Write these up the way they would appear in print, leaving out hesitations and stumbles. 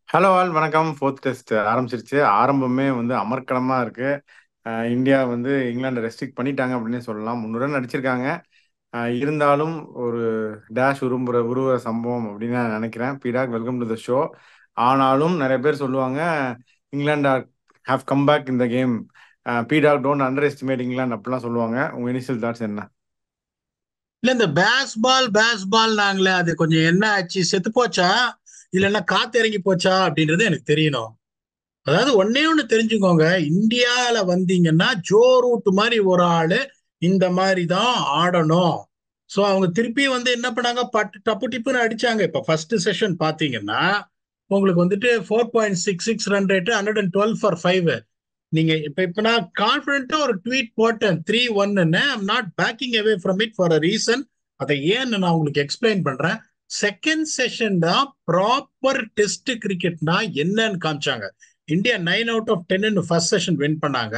Hello all வணக்கம். Fourth test ஆரம்பிச்சிருச்சு. ஆரம்பமே வந்து அமர்க்களமா இருக்கு. இந்தியா வந்து இங்கிலாண்டை ரெஸ்ட்ரிக்ட் பண்ணிட்டாங்க அப்படின்னே சொல்லலாம். 3 ரன் அடிச்சிருக்காங்க. இருந்தாலும் ஒரு டேஷ் உருவுற சம்பவம் அப்படின்னு நான் நினைக்கிறேன். பீடாக், வெல்கம் டு த ஷோ. ஆனாலும் நிறைய பேர் சொல்லுவாங்க இங்கிலாந்து ஹேவ் கம் பேக் இந்த கேம். பீடாக் டோன்ட் அண்டர் எஸ்டிமேட் இங்கிலாந்து அப்படிலாம் சொல்லுவாங்க. உங்க இனிஷியல் தாட்ஸ் என்ன? இல்ல இந்த பேஸ்பால் நாங்களே அது கொஞ்சம் என்ன ஆச்சு, செத்து போச்சா இல்லைன்னா காத்து இறங்கி போச்சா அப்படின்றது எனக்கு தெரியணும். அதாவது ஒன்னே ஒண்ணு தெரிஞ்சுக்கோங்க, இந்தியால வந்தீங்கன்னா ஜோ ரூட் மாதிரி ஒரு ஆளு இந்த மாதிரி தான் ஆடணும். சோ அவங்க திருப்பி வந்து என்ன பண்ணாங்க, பட்டு டப்பு டிப்புன்னு அடிச்சாங்க. இப்ப ஃபர்ஸ்ட் செஷன் பாத்தீங்கன்னா உங்களுக்கு வந்துட்டு 4.66 ரன் ரேட், 112 ஃபார் 5. நீங்க இப்ப நான் கான்பிடென்ட்டா ஒரு ட்வீட் போட்டேன் 3-1. I'm not backing away from it for a reason. அதை ஏன்னு நான் உங்களுக்கு எக்ஸ்பிளைன் பண்றேன். செகண்ட் செஷன் தான் ப்ராப்பர் டெஸ்ட் கிரிக்கெட்னா என்னன்னு காமிச்சாங்க. India 9 out of 10 first session win பண்ணாங்க.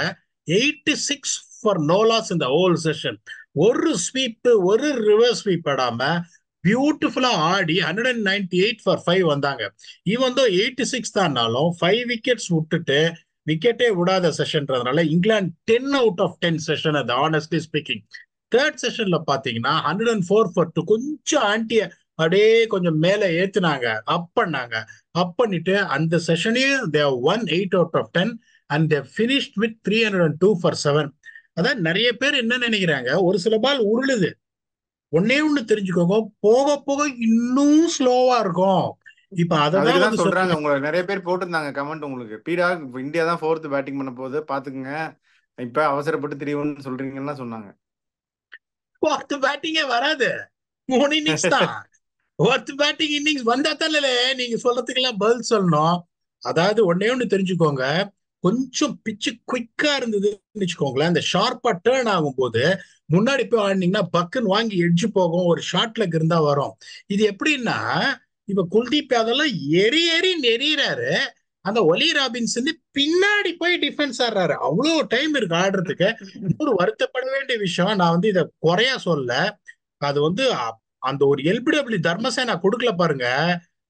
86 ஃபார் நோ லாஸ் இந்த ஹோல் செஷன். ஒரு ஸ்வீப், ஒரு ரிவர்ஸ் ஸ்வீப் ஆடாம பியூட்டிஃபுல்லா ஆடி 198 ஃபார் 5 வந்தாங்க. ஈவன் தோ 86 தான்னாலும் 5 விக்கெட்ஸ் விட்டுட்டு விக்கெட்டே விடாத செஷன்றதுனால இங்கிலாந்து 10 அவுட் ஆஃப் 10 செஷன். அது ஆனஸ்ட்லி ஸ்பீக்கிங். தேர்ட் செஷன்ல பாத்தீங்கன்னா 104 ஃபார் 2 கொஞ்சம் ஆன்டிய அப்படியே கொஞ்சம் மேல ஏத்துனாங்க, அப் பண்ணாங்க. அப் பண்ணிட்டு அந்த செஷனையும் they won 8 out of 10 and they finished with 302 for 7. அதான் நிறைய பேர் என்ன நினைக்கிறாங்க, ஒரு சில பால் உருளுது. ஒன்னே ஒண்ணு தெரிஞ்சுக்கோங்க, போக போக இன்னும் ஸ்லோவா இருக்கும். இப்ப அதுக்கு அததான் தான் வந்து சொல்றாங்க. சொல்றேன். உங்களை நிறைய பேர் போட்டிருந்தாங்க கமெண்ட். உங்களுக்கு பீடாக் இந்தியா தான் ஃபோர்த் பேட்டிங் பண்ண போகுது பாத்துக்குங்க, இப்ப அவசரப்பட்டு 3-1 சொல்றீங்கன்னா சொன்னாங்க. ஒருத்த பேட்டிங்கே வராது, 3 இன்னிங்ஸ் தான். ஒருத்த பேட்டிங் இன்னிங்ஸ் வந்தா தானே நீங்க சொல்றதுக்கெல்லாம் பதில் சொல்லணும். அதாவது ஒன்னே ஒண்ணு தெரிஞ்சுக்கோங்க, கொஞ்சம் பிச்சு குயிக்கா இருந்ததுன்னு வச்சுக்கோங்களேன், அந்த ஷார்ப்பா டேர்ன் ஆகும் போது முன்னாடி போய் ஆடினீங்கன்னா பக்குன்னு வாங்கி எட்ஜு போகும், ஒரு ஷார்ட் லெக் இருந்தா வரும். இது எப்படின்னா, இப்ப குல்தீப் யாதவ்லாம் எரி எரி நெறிறாரு, அந்த ஒலி ராபின்சன் பின்னாடி போய் டிஃபென்ஸ் ஆடுறாரு. அவ்வளவு டைம் இருக்கு ஆடுறதுக்கு. இன்னொரு வருத்தப்பட வேண்டிய விஷயம், நான் வந்து இத குறையா சொல்ல, அது வந்து அந்த ஒரு எல்பிடபிள்யூ தர்மசேனா கொடுக்கல பாருங்க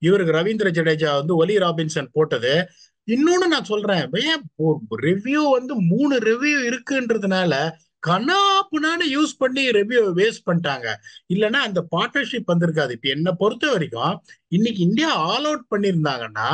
இவருக்கு, ரவீந்திர ஜடேஜா வந்து ஒலி ராபின்சன் போட்டது. இன்னொன்னு நான் சொல்றேன், ரிவ்யூ வந்து 3 ரிவ்யூ இருக்குன்றதுனால கனாப்புனான்னு யூஸ் பண்ணி ரிவ்யூ வேஸ்ட் பண்ணிட்டாங்க. இல்லைன்னா அந்த பார்ட்னர்ஷிப் வந்திருக்காது. இப்ப என்ன பொறுத்த வரைக்கும் இன்னைக்கு இந்தியா ஆல் அவுட் பண்ணியிருந்தாங்கன்னா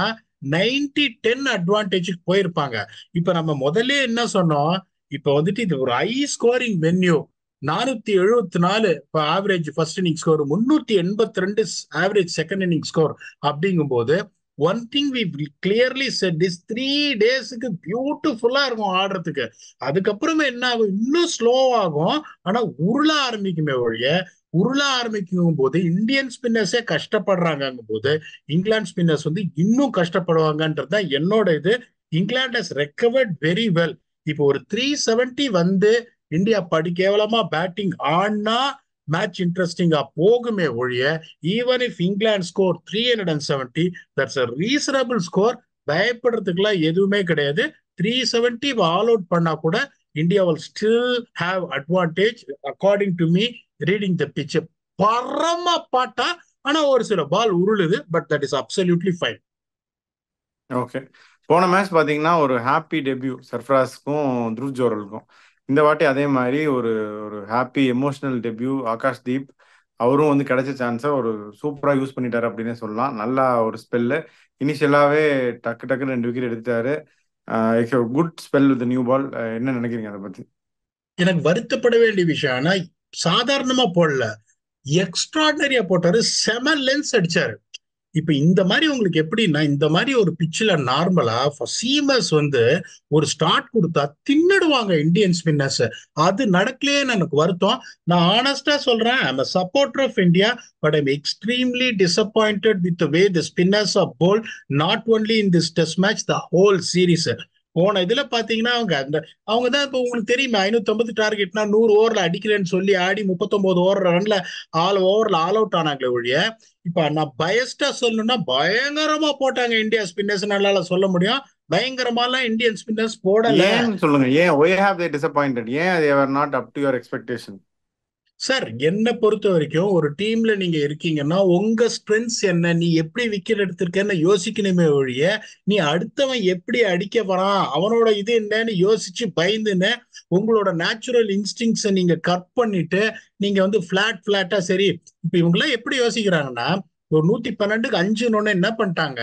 90-10 அட்வான்டேஜுக்கு போயிருப்பாங்க. இப்ப நம்ம முதல்ல என்ன சொன்னோம், இப்ப வந்துட்டு இது ஒரு ஹை ஸ்கோரிங் வென்யூ. 474 இப்போ average first inning score, 382 average second inning score. அப்படிங்கும்போது one thing we clearly set this 3 டேஸ்க்கு பியூட்டிஃபுல்லா இருக்கும் ஆடுறதுக்கு. அதுக்கப்புறமா என்ன ஆகும், இன்னும் ஸ்லோ ஆகும். ஆனா உருள ஆரம்பிக்குமே ஒழிய, உருள ஆரம்பிக்கும் போது இந்தியன் ஸ்பின்னர்ஸே கஷ்டப்படுறாங்கும் போது இங்கிலாந்து ஸ்பின்னர்ஸ் வந்து இன்னும் கஷ்டப்படுவாங்கன்றது தான் என்னோட இது. England has recovered very well. இப்போ ஒரு 370 வந்து இந்தியா படி கேவலமா பேட்டிங் ஆடினா மேட்ச் இன்ட்ரெஸ்டிங்கா போகுமே ஒழிய, even if England score 370, that's a reasonable score. பயப்படுறதுக்குலாம் எதுவுமே கிடையாது. 370 ஆல் அவுட் பண்ணா கூட India will still have advantage according to me. Reading the pitch பரம பாட்டா, ஆனா ஒரு சில பால் உருளுது, but that is absolutely fine. Okay. போன மேட்ச் பாத்தீங்கன்னா ஒரு ஹாப்பி டெபியூ சர்ஃப்ராஸ்க்கும் த்ருவ் ஜோரலுக்கும். இந்த வாட்டி அதே மாதிரி ஒரு ஒரு ஹாப்பி எமோஷனல் டெபியூ ஆகாஷ்தீப். அவரும் வந்து கிடைச்ச சான்ஸை ஒரு சூப்பரா யூஸ் பண்ணிட்டாரு அப்படின்னே சொல்லலாம். நல்லா ஒரு ஸ்பெல்லு. இனிஷியலாவே டக்கு டக்குன்னு 2 விக்கெட் எடுத்தாரு. Good spell with new ball. என்ன நினைக்கிறீங்க அதை பத்தி? எனக்கு வருத்தப்பட வேண்டிய விஷயம், ஆனா சாதாரணமா போடல, எக்ஸ்ட்ராடனரியா போட்டாரு. செம லென்ஸ் அடிச்சாரு. இப்ப இந்த மாதிரி உங்களுக்கு எப்படின்னா, இந்த மாதிரி ஒரு பிச்சில் நார்மலா சீமர்ஸ் வந்து ஒரு ஸ்டார்ட் கொடுத்தா தின்னுடுவாங்க இந்தியன் ஸ்பின்னர்ஸ். அது நடக்கலையேன்னு எனக்கு வருத்தம். நான் ஆனஸ்டா சொல்றேன், I'm a supporter of India, but I'm extremely disappointed with the way the spinners are bowled, not only in this test match, the whole series. போன இதுல பாத்தீங்கன்னா அவங்க தான் இப்ப உங்களுக்கு தெரியுமா, 550 டார்கெட்னா 100 ஓவர்ல அடிக்கிறேன்னு சொல்லி ஆடி 39 ரன்ல ஆல் அவுட் ஆனாங்களே ஒழிய, இப்ப நான் பயஸ்டா சொல்லணும்னா பயங்கரமா போட்டாங்க இந்தியா ஸ்பின்னர்ஸ். நல்லா சொல்ல முடியும், பயங்கரமாலாம் இந்தியன் ஸ்பின்னர்ஸ் போடல. ஏன்னு சொல்லுங்க. ஏன் ஒய் ஹேவ் தே டிசப்பாயிண்டட்? ஏன் they are not up to your expectation? Sir என்ன பொறுத்த வரைக்கும் ஒரு டீம்ல நீங்க இருக்கீங்கன்னா உங்க ஸ்ட்ரென்த்ஸ் என்ன, நீ எப்படி விக்கெட் எடுத்திருக்கன்னு யோசிக்கணுமே ஒழிய நீ அடுத்தவன் எப்படி அடிக்க போறான் அவனோட இது என்னன்னு யோசிச்சு பயந்துன்னு உங்களோட நேச்சுரல் இன்ஸ்டிங்ஸை நீங்க கட் பண்ணிட்டு நீங்க வந்து பிளாட்டா சரி. இப்ப இவங்க எல்லாம் எப்படி யோசிக்கிறாங்கன்னா ஒரு 112க்கு 5 என்ன பண்ணிட்டாங்க,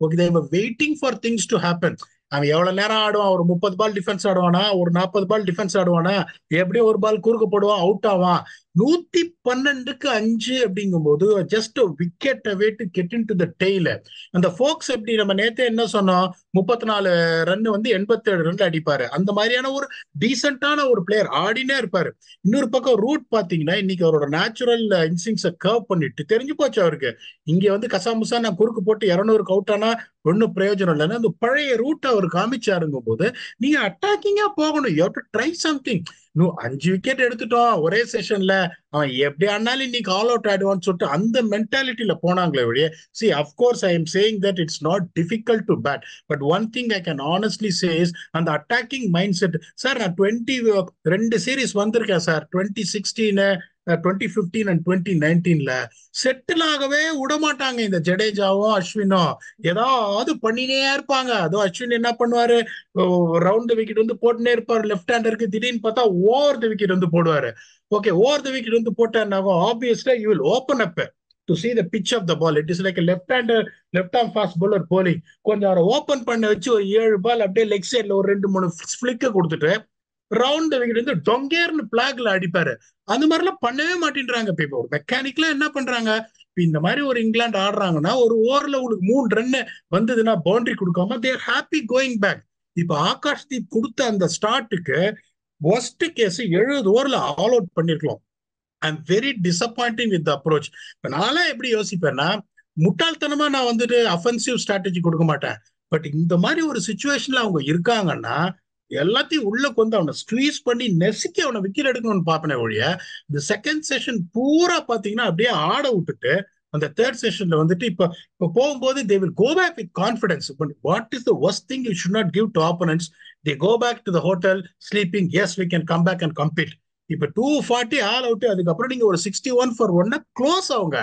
okay they were waiting for things to happen. அவன் எவ்வளவு நேரம் ஆடுவான், ஒரு 30 பால் டிஃபென்ஸ் ஆடுவானா, ஒரு 40 பால் டிஃபென்ஸ் ஆடுவானா, எப்படியும் ஒரு பால் குறுக்க போடுவான், அவுட் ஆவான். 112க்கு 5 அப்படிங்கும்போது just wicket away to get in to the tail. அந்த ஃபோக்ஸ் எப்படி நம்ம நேத்தே என்ன சொன்னோம், 34 ரன் வந்து 87 ரன் அடிப்பாரு. அந்த மாதிரியான ஒரு டீசென்டான ஒரு பிளேயர் ஆடினே இருப்பாரு. இன்னொரு பக்கம் ரூட் பாத்தீங்கன்னா இன்னைக்கு அவரோட நேச்சுரல் இன்ஸ்டிங்ஸை கர்வ் பண்ணிட்டு தெரிஞ்சு போச்சு அவருக்கு. இங்க வந்து கசாமுசா நான் குறுக்கு போட்டு 200க்கு அவுட் ஆனா ஒன்னும் பிரயோஜனம் இல்லைன்னா அந்த பழைய ரூட் அவர் காமிச்சாருங்கும் போது நீங்க அட்டாக்கிங்கா போகணும். You have to try something. இன்னும் 5 விக்கெட் எடுத்துட்டோம் ஒரே செஷன்ல, அவன் எப்படி ஆனாலும் இன்னைக்கு ஆல் அவுட் ஆயிடுவான்னு சொல்லிட்டு அந்த மென்டாலிட்டியில போனாங்களே வழியே. See of course I am saying that it's not difficult to bat, but one thing I can honestly say is அந்த அட்டாக்கிங் மைண்ட் செட். சார் நான் 22 சீரீஸ் வந்திருக்கேன் சார், 2016, 2015 அண்ட் 2019ல செட்டில் ஆகவே விடமாட்டாங்க இந்த ஜடேஜாவும் அஸ்வினும். ஏதாவது பண்ணினே இருப்பாங்க. அதுவும் அஸ்வின் என்ன பண்ணுவாரு, ரவுண்ட் விக்கெட் வந்து போட்டுனே இருப்பாரு லெஃப்ட் ஹேண்டருக்கு, திடீர்னு பார்த்தா ஓவர் த விக்கெட் வந்து போடுவாரு. ஓகே ஓவர் த விக்கெட் வந்து போட்டாருனாகும் ஆப்வியஸ்லா you will open up to see the pitch of the ball. It is like a left arm fast bowler bowling. கொஞ்சம் அவரை ஓபன் பண்ண வச்சு ஒரு 7 பால் அப்படியே லெக் சைட்ல ஒரு 2-3 ஃபிளிக்க கொடுத்துட்டு ரவுண்ட் விக்கெட் வந்து டொங்கேர்னு பிளாக்ல அடிப்பாரு. அந்த மாதிரி எல்லாம் பண்ணவே மாட்டேன்றாங்க. இப்போ ஒரு மெக்கானிக்லாம் என்ன பண்றாங்க, இந்த மாதிரி ஒரு இங்கிலாந்து ஆடுறாங்கன்னா ஒரு ஓவர்ல உங்களுக்கு 3 ரன் வந்ததுன்னா பவுண்டரி கொடுக்காம தேர் ஹாப்பி கோயிங் பேக். இப்ப ஆகாஷ் தீப் கொடுத்த அந்த ஸ்டார்ட்டுக்கு ஒஸ்ட் கேஸ் 70 ஓவர்ல ஆல் அவுட் பண்ணிருக்கலாம். ஐ am very disappointing with approach. இப்ப நான்லாம் எப்படி யோசிப்பேன்னா, முட்டாள்தனமா நான் வந்துட்டு அஃபென்சிவ் ஸ்ட்ராட்டஜி கொடுக்க மாட்டேன். பட் இந்த மாதிரி ஒரு சுச்சுவேஷன்ல அவங்க இருக்காங்கன்னா எல்லாத்தையும் உள்ள கொண்டு அவனை ஸ்குவீஸ் பண்ணி நெசுக்கி அவனை விக்கெட் எடுக்கணும்னு பாப்பனே ஒழிய இந்த செகண்ட் செஷன் பூரா பாத்தீங்கன்னா அப்படியே ஆட விட்டுட்டு அந்த தேர்ட் செஷன்ல வந்துட்டு இப்ப போகும்போது they will go back with confidence. But what is the worst thing you should not give to opponents? They go back to the hotel sleeping, yes we can come back and compete. இப்ப 240 all out, அதுக்கப்புறம் நீங்க ஒரு 61 for 1 close ஆகுங்க.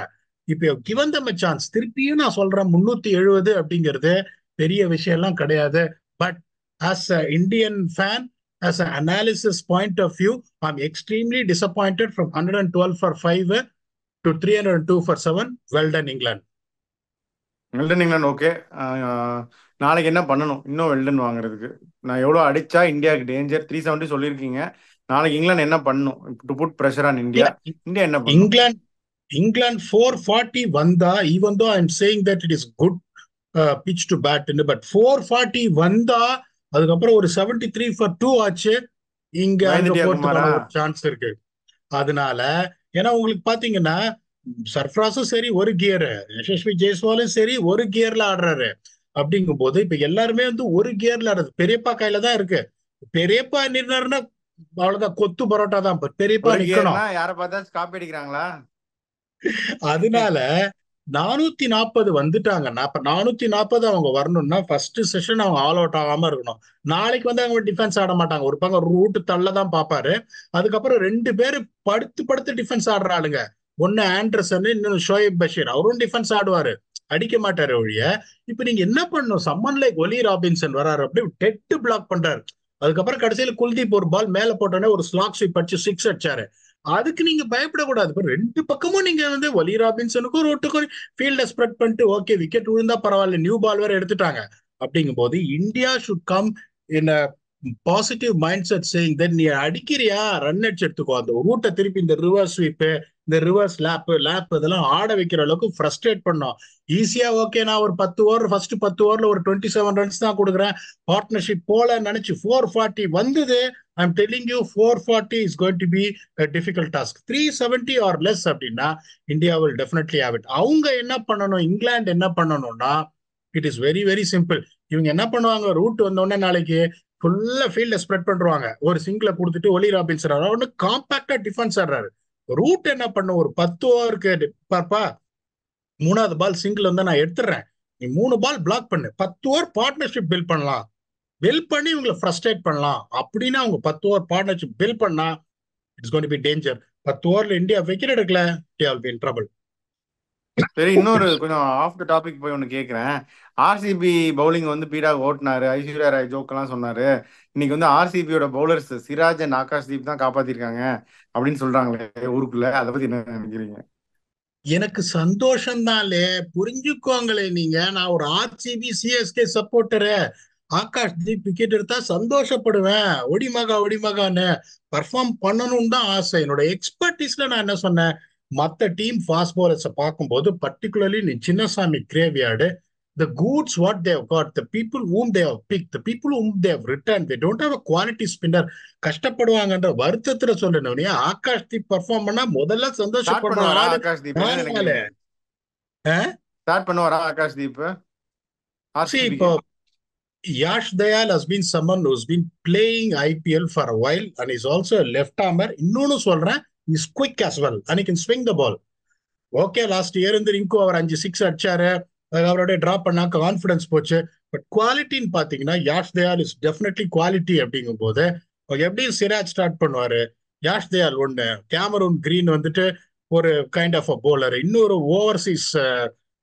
இப்ப given தம் chance. திருப்பியும் நான் சொல்றேன் 370 அப்படிங்கிறது பெரிய விஷயம் எல்லாம் கிடையாது. But as an Indian fan, as an analysis point of view, I'm extremely disappointed from 112 for 5 to 302 for 7. Well done, England. Well done England okay. நாளைக்கு என்ன பண்ணணும் இன்னும் வெல்டன் வாங்குறதுக்கு? நான் எவ்வளோ அடிச்சா இந்தியாவுக்கு டேஞ்சர் 370 சொல்லியிருக்கீங்க. நாளைக்கு இங்கிலாந்து என்ன பண்ணணும் to put pressure on India? India என்ன பண்ணணும்? England 440 வந்தா, even though I'm saying that it is good pitch to bat, but 440 வந்தா அதுக்கப்புறம் ஒரு 73 for 2 ஆச்சு, இங்க அங்க போறதுக்கான ஒரு சான்ஸ் இருக்கு. அதனால ஏன்னா உங்களுக்கு பாத்தீங்கன்னா சர்ஃப்ராஸும் சரி ஒரு கியர், யசஸ்வி ஜெய்ஸ்வாலும் சரி ஒரு கியர்ல ஆடுறாரு. அப்படிங்கும் போது இப்ப எல்லாருமே வந்து ஒரு கியர்ல ஆடுறது பெரியப்பா கையில தான் இருக்கு. பெரியப்பா நின்னாருன்னா அவ்வளவுதான், கொத்து பரோட்டா தான். பெரியப்பா நிக்கணும். யாரை பார்த்தா காப்பி அடிக்கிறாங்களா? அதனால 440 வந்துட்டாங்கன்னா அப்ப 440 அவங்க வரணும்னா ஃபர்ஸ்ட் செஷன் அவங்க ஆல் அவுட் ஆகாம இருக்கணும். நாளைக்கு வந்து அவங்க டிஃபென்ஸ் ஆட மாட்டாங்க, ஒரு பக்கம் ரூட் தள்ளதான் பாப்பாரு. அதுக்கப்புறம் 2 பேரு படுத்து டிஃபென்ஸ் ஆடுற ஆளுங்க, ஒன்னு ஆண்டர்சன் இன்னொன்னு ஷோயப் பஷீர். அவரும் டிஃபென்ஸ் ஆடுவாரு, அடிக்க மாட்டாரு ஒழிய. இப்ப நீங்க என்ன பண்ணணும், சம்மன் லைக் ஒலி ராபின்சன் வராரு, அப்படியே டெட் பிளாக் பண்றாரு. அதுக்கப்புறம் கடைசியில குல்தீப் ஒரு பால் மேல போட்டோன்னே ஒரு ஸ்லாக் ஸ்வீப் அடிச்சு 6 அடிச்சாரு. அதுக்கு நீங்க பயப்படக்கூடாது. 2 பக்கமும் நீங்க வந்து ஒலி ராபின்சனுக்கும் ரூட்டுக்கும் ஃபீல்ட ஸ்ப்ரெட் பண்ணிட்டு ஓகே விக்கெட் விழுந்தா பரவாயில்ல, நியூ பால் வேற எடுத்துட்டாங்க. அப்படிங்கும் போது India should come in positive mind set saying that நீ அடிக்கிறியா ரன் அடிச்சு எடுத்துக்கோ. அந்த ரூட்டை திருப்பி இந்த ரிவர்ஸ் ஸ்வீப், இந்த ரிவர்ஸ் லேப் இதெல்லாம் ஆட வைக்கிற அளவுக்கு ஃப்ரஸ்ட்ரேட் பண்ணோம். ஈஸியா ஓகே நான் ஒரு 10 ஓவர் ஃபர்ஸ்ட் 10 ஓவர்ல ஒரு 27 ரன்ஸ் தான் கொடுக்குறேன் பார்ட்னர்ஷிப் போல நினைச்சு 440 வந்தது. I'm telling you 440 is going to be a difficult task. 370 or less அப்படின்னா India will definitely have it. அவங்க என்ன பண்ணணும், இங்கிலாந்து என்ன பண்ணணும்னா it is very very simple. இவங்க என்ன பண்ணுவாங்க, ரூட் வந்தோடனே நாளைக்கு ஃபுல்லா ஃபீல்ட ஸ்ப்ரெட் பண்றாங்க, ஒரு சிங்கிள கொடுத்துட்டு ஒலி ராபின்சன் ஒன்னு காம்பாக்டா டிஃபென்ஸ் ஆடுறாரு. ரூட் என்ன பண்ணும், ஒரு 10 ஓவருக்கு பாப்பா 3வது பால் சிங்கிள் வந்து நான் எடுத்துடுறேன், நீ 3 பால் பிளாக் பண்ணு, 10 ஓவர் பார்ட்னர்ஷிப் பில்ட் பண்ணலாம், பில்ட் பண்ணி இவங்களை ஃப்ரஸ்ட்ரேட் பண்ணலாம். அப்படின்னா அவங்க 10 ஓவர் பார்ட்னர்ஷிப் பில்ட் பண்ணா it's going to be danger. 10 ஓவர்ல இந்தியா விக்கெட் எடுக்கல, India will be in trouble. சரி, இன்னொரு கொஞ்சம் ஆஃப் த டாபிக் போய் ஒன்று கேட்குறேன். ஆர்சிபி பவுலிங் வந்து பீடாக ஓட்டினாரு, ஐஸ்வர்யா ராய் ஜோக்கெல்லாம் சொன்னாரு. இன்னைக்கு வந்து ஆர்சிபியோட பவுலர்ஸ் சிராஜ் அண்ட் ஆகாஷ்தீப் தான் காப்பாத்திருக்காங்க அப்படின்னு சொல்றாங்களே ஊருக்குள்ள, அதை பத்தி என்ன நினைக்கிறீங்க? எனக்கு சந்தோஷம்தான்லே, புரிஞ்சுக்கோங்களே நீங்க. நான் ஒரு RCB CSK supporter. Akash Deep wicket எடுத்தா சந்தோஷப்படுவேன். ஒடிமகா ஒடிமகான்னு பர்ஃபார்ம் பண்ணணும் தான் ஆசை. என்னோட எக்ஸ்பர்டீஸ்ல நான் என்ன சொன்னேன், மத்த டீம் ஃபாஸ்ட் பவுலர்ஸை பார்க்கும்போது பர்டிகுலர்லி நீ Chinnasamy graveyard, the goods what they have got, the people whom they have picked, the people whom they have returned, they don't have a quality spinner. கஷ்டப்படுவாங்கன்ற வருத்தத்துல சொல்லணும். நீ ஆகாஷ் தீப் பர்ஃபார்ம் பண்ணா முதல்ல ஸ்டார்ட் சந்தோஷப்படுற பண்ணுவாரா ஆளு ஆகாஷ்தீப்? என்ன நானாலே. நினைக்கிறீங்க? ஸ்டார்ட் பண்ணுவாரா ஆகாஷ்தீப் See, இப்போ ஆர்சிபிக்கு? Yash Dayal has been someone who's been playing IPL for a while and is also a left armer. இன்னொன்னு சொல்றேன், he's quick as well and he can swing the ball. Okay, last year இருந்து ring அவர் 5 6 அடிச்சாரு, அவரோட drop பண்ணா confidence போச்சு. But குவாலிட்டின்னு பாத்தீங்கன்னா Yash Dayal is definitely quality. அப்படிங்கும் போது எப்படி சிராஜ் ஸ்டார்ட் பண்ணுவாரு, யாஷ் தயால் ஒண்ணு, கேமரூன் கிரீன் வந்துட்டு ஒரு கைண்ட் ஆஃப் அ போலர், இன்னொரு ஓவர்சீஸ்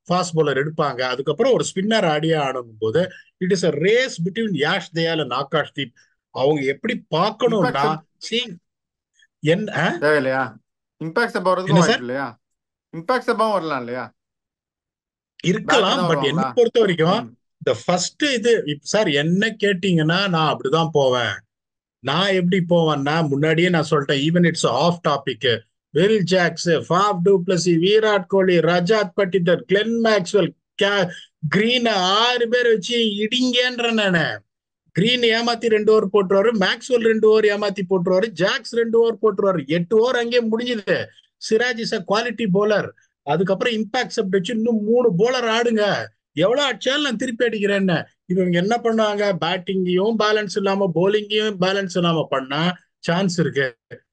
ஃபாஸ்ட் போலர் எடுப்பாங்க, அதுக்கப்புறம் ஒரு ஸ்பின்னர் ஆடியே ஆடும் போது it is a race between Yash Dayal and Akash Deep. அவங்க எப்படி பார்க்கணும்னா, இம்பாக்ட் என்ன தேவையில்லையா? இம்பாக்ட் போறதுக்கும் என்ன வாய்ப்பு சார் இல்லையா? இம்பாக்ட் சப்பாவும் வரலாம் இல்லையா? பேட்டர் இருக்கலாம். தான் பட் என்ன வருவாங்களா? பொறுத்த வரைக்கும் ம். இந்த ஃபர்ஸ்ட் இது சார் என்ன கேட்டீங்கன்னா, நான் அப்படிதான் போவேன். நான் எப்படி போவேன்னா, முன்னாடியே நான் சொல்லிட்டேன், even it's off topic, Will Jacks, Faf du Plessis, Virat Kohli, Rajat Patidar, Glenn Maxwell, Green 6 பேர் வச்சு இடிங்கன்ற நானு. கிரீன் ஏமாத்தி 2 ஓவர் போட்டுருவாரு, மேக்ஸ்வெல் 2 ஓவர் ஏமாத்தி போட்டுருவாரு, ஜாக்ஸ் 2 ஓவர் போட்டுருவாரு, 8 ஓவர் அங்கேயே முடிஞ்சுது. Siraj is a quality bowler. அதுக்கப்புறம் இம்பாக்ட் சப்ட் வச்சு இன்னும் 3 போலர் ஆடுங்க, எவ்வளவு அடிச்சாலும் நான் திருப்பி அடிக்கிறேன்னு. இவங்க என்ன பண்ணுவாங்க, பேட்டிங்கையும் பேலன்ஸ் இல்லாம போலிங்கையும் பேலன்ஸ் இல்லாம பண்ணா சான்ஸ் இருக்கு.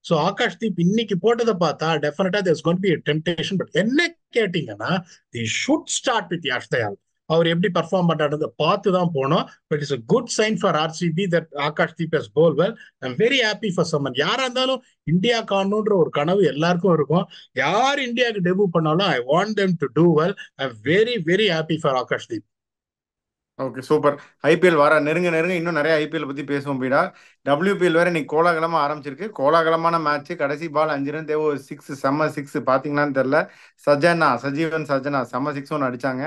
சோ ஆகாஷ் தீப் இன்னைக்கு போட்டதை பார்த்தா டெஃபினட்டா there's going to be a temptation. But என்ன கேட்டீங்கன்னா, they should start with Yash Dayal. அவர் எப்படி பர்ஃபார்ம் பண்றாருன்றத பார்த்து தான் போனோம். But it's a good sign for RCB that Akash Deep has bowled well. I am very happy for Samman. யாரா இருந்தாலும் இந்தியா காணணுன்ற ஒரு கனவு எல்லாருக்கும் இருக்கும். யார் இந்தியாவுக்கு டெபியூ பண்ணாலும் I want them to do well. I am very very happy for Akash Deep. Okay, super. IPL வர நெருங்க நெருங்க இன்னும் நிறைய ஐபிஎல் பத்தி பேசுவோம் பீடா. WPL வேற இன்னைக்கு கோலாகலமா ஆரம்பிச்சிருக்கு. கோலாகலமான மேட்ச். கடைசி பால் 5 ரன் தேவை, 6 செம்ம 6 பாத்தீங்களான்னு தெரியல. சஜீவன் சஜனா செம்ம 6 ஒன்று அடிச்சாங்க.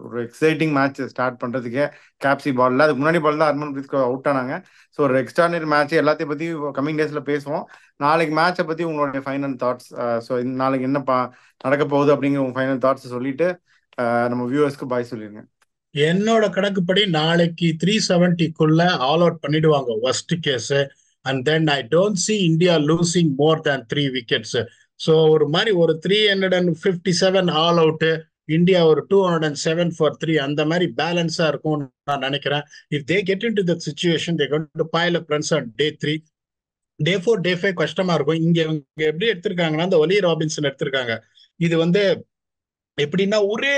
ஒரு எக்ஸைட்டிங் மேட்ச் ஸ்டார்ட் பண்றதுக்கு கேப்சி பால்ல. அதுக்கு முன்னாடி பால் தான் ஹர்மன்பிரீத் கௌர் அவுட் ஆனாங்க. ஸோ ஒரு எக்ஸ்ட்ரானரி மேட்ச். எல்லாத்தையும் பத்தி கமிங் டேஸ்ல பேசுவோம். நாளைக்கு மேட்சை பத்தி உங்களுடைய ஃபைனல் தாட்ஸ், ஸோ நாளைக்கு என்ன நடக்க போகுது அப்படிங்கிற உங்க ஃபைனல் தாட்ஸ் சொல்லிட்டு நம்ம வியூவர்ஸ்க்கு பாய் சொல்லிருங்க. என்னோட கணக்குப்படி நாளைக்கு 370க்குள்ள ஆல் அவுட் பண்ணிடுவாங்க worst case. And then I don't see India losing more than 3 wickets. So ஒரு மாதிரி ஒரு 357 ஆல் அவுட், இந்தியா ஒரு 207 for 3, அந்த மாதிரி பேலன்ஸா இருக்கும் நான் நினைக்கிறேன். If they get in to that situation they going to file up runs on day 3. டே 4 டே 5 கஷ்டமா இருக்கும். இங்க எப்படி எடுத்திருக்காங்கன்னா, அந்த ஒலி ராபின்சன் எடுத்திருக்காங்க. இது வந்து எப்படின்னா ஒரே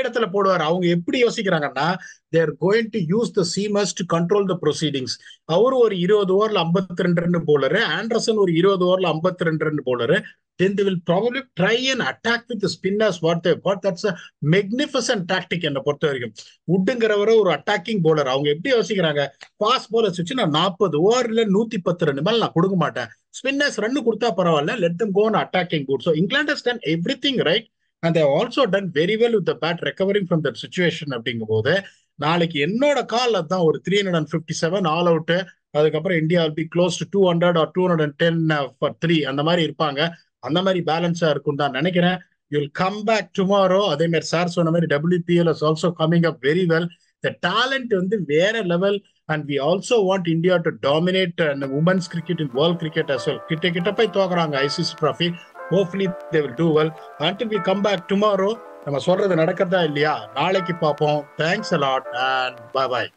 இடத்துல போடுவார். அவங்க எப்படி யோசிக்கிறாங்கன்னா, they're going to use the seamers to control the proceedings. அவரு ஒரு 20 ஓவர்ல 52 ரன் போலரு, ஆண்டர்சன் ஒரு 20 ஓவர்ல 52 run bowler. Then they will probably try and attack with the spinners what they've got. That's a magnificent tactic என்னை பொறுத்த வரைக்கும். உட்டுங்கிறவரை ஒரு attacking bowler. அவங்க எப்படி யோசிக்கிறாங்க, ஃபாஸ்ட் போலர்ஸ் வச்சு நான் 40 ஓவர்ல 110 ரன் மேல நான் கொடுக்க மாட்டேன், ஸ்பின்னர்ஸ் ரன் கொடுத்தா பரவாயில்ல, let them go on attacking boot. So England has done everything right and they have also done very well with the bat recovering from that situation. அப்படிங்கும் போது நாளைக்கு என்னோட கால் அதுதான், ஒரு 357 ஆல் அவுட். அதுக்கப்புறம் India will be close to 200 or 210 for 3 அந்த மாதிரி இருப்பாங்க. அந்த மாதிரி பேலன்ஸா இருக்கும் தான் நினைக்கிறேன். You'll come back tomorrow. அதே மாதிரி சார் சொன்ன மாதிரி WPL is also coming up very well. The talent வந்து வேற level. And we also want India to dominate the women's cricket in world cricket as well. கிட்ட போய் தோக்குறாங்க ICC trophy. Hopefully they will do well. Until we come back tomorrow, நம்ம சொல்றது நடக்கிறதா இல்லையா, நாளைக்கு பார்ப்போம். Thanks a lot and bye bye.